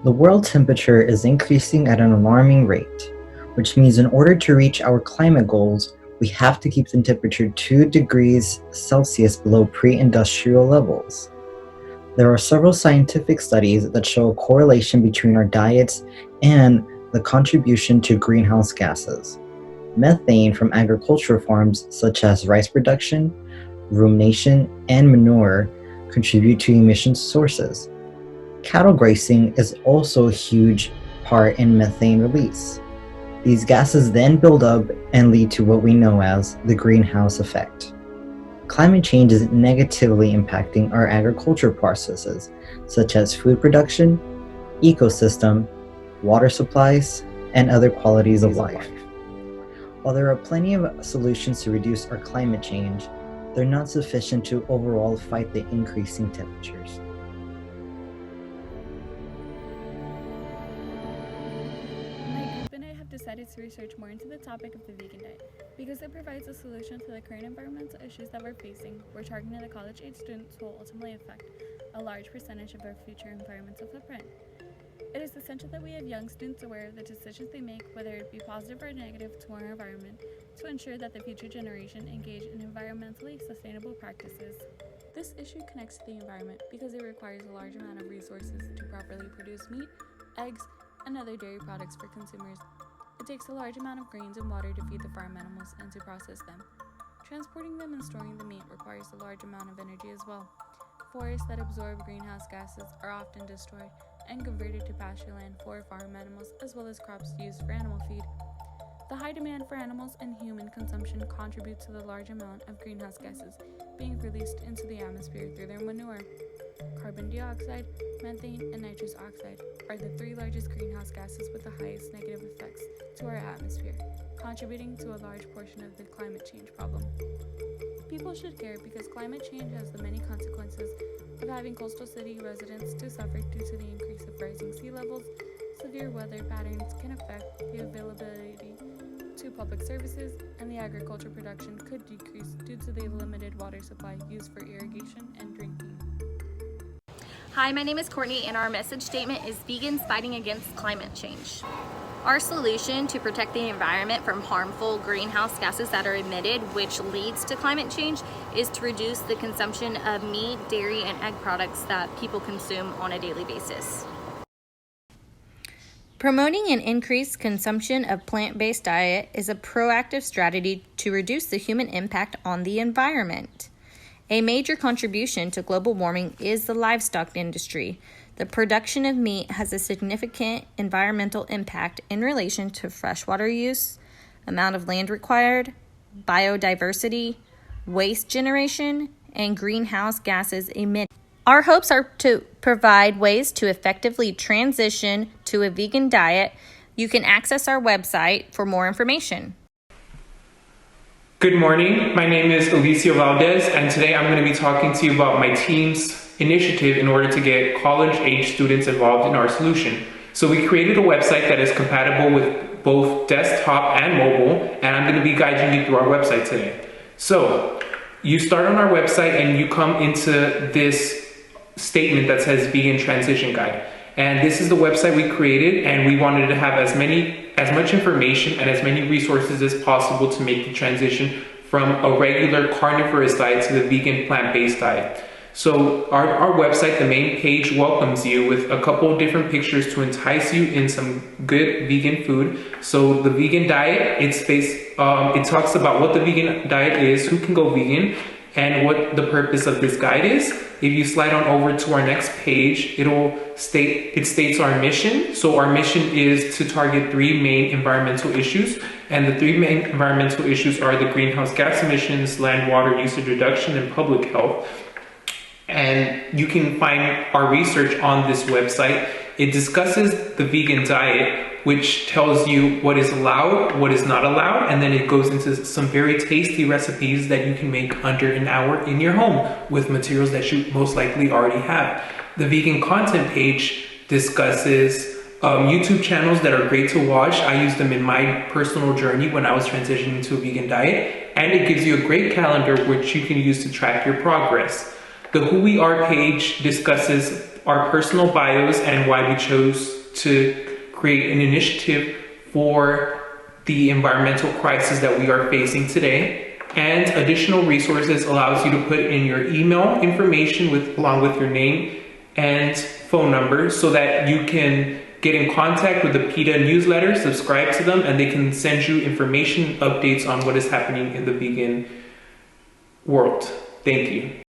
The world temperature is increasing at an alarming rate, which means in order to reach our climate goals, we have to keep the temperature 2 degrees Celsius below pre-industrial levels. There are several scientific studies that show a correlation between our diets and the contribution to greenhouse gases. Methane from agricultural farms such as rice production, rumination, and manure contribute to emission sources. Cattle grazing is also a huge part in methane release. These gases then build up and lead to what we know as the greenhouse effect. Climate change is negatively impacting our agriculture processes, such as food production, ecosystem, water supplies, and other qualities of life. While there are plenty of solutions to reduce our climate change, they're not sufficient to overall fight the increasing temperatures. Decided to research more into the topic of the vegan diet because it provides a solution to the current environmental issues that we're facing. We're targeting the college-age students who will ultimately affect a large percentage of our future environmental footprint. It is essential that we have young students aware of the decisions they make, whether it be positive or negative to our environment, to ensure that the future generation engage in environmentally sustainable practices. This issue connects to the environment because it requires a large amount of resources to properly produce meat, eggs, and other dairy products for consumers. It takes a large amount of grains and water to feed the farm animals and to process them. Transporting them and storing the meat requires a large amount of energy as well. Forests that absorb greenhouse gases are often destroyed and converted to pasture land for farm animals as well as crops used for animal feed. The high demand for animals and human consumption contributes to the large amount of greenhouse gases being released into the atmosphere through their manure. Carbon dioxide, methane, and nitrous oxide are the 3 largest greenhouse gases with the highest negative effects to our atmosphere, contributing to a large portion of the climate change problem. People should care because climate change has the many consequences of having coastal city residents to suffer due to the increase of rising sea levels. Severe weather patterns can affect the availability to public services, and the agriculture production could decrease due to the limited water supply used for irrigation and drinking. Hi, my name is Courtney, and our message statement is Vegans Fighting Against Climate Change. Our solution to protect the environment from harmful greenhouse gases that are emitted, which leads to climate change, is to reduce the consumption of meat, dairy, and egg products that people consume on a daily basis. Promoting an increased consumption of plant-based diet is a proactive strategy to reduce the human impact on the environment. A major contribution to global warming is the livestock industry. The production of meat has a significant environmental impact in relation to freshwater use, amount of land required, biodiversity, waste generation, and greenhouse gases emitted. Our hopes are to provide ways to effectively transition to a vegan diet. You can access our website for more information. Good morning, my name is Alicia Valdez, and today I'm going to be talking to you about my team's initiative in order to get college-age students involved in our solution. So we created a website that is compatible with both desktop and mobile, and I'm going to be guiding you through our website today. So you start on our website and you come into this statement that says Vegan Transition Guide. And this is the website we created, and we wanted to have as much information and as many resources as possible to make the transition from a regular carnivorous diet to the vegan plant-based diet. So our website, the main page, welcomes you with a couple of different pictures to entice you in some good vegan food. So the vegan diet, it talks about what the vegan diet is, who can go vegan, and what the purpose of this guide is. If you slide on over to our next page, it states our mission. So our mission is to target 3 main environmental issues. And the 3 main environmental issues are the greenhouse gas emissions, land water usage reduction, and public health. And you can find our research on this website. It discusses the vegan diet, which tells you what is allowed, what is not allowed, and then it goes into some very tasty recipes that you can make under an hour in your home with materials that you most likely already have. The vegan content page discusses YouTube channels that are great to watch. I use them in my personal journey when I was transitioning to a vegan diet, and it gives you a great calendar which you can use to track your progress. The Who We Are page discusses our personal bios and why we chose to create an initiative for the environmental crisis that we are facing today. And additional resources allows you to put in your email information along with your name and phone number so that you can get in contact with the PETA newsletter, subscribe to them, and they can send you information updates on what is happening in the vegan world. Thank you.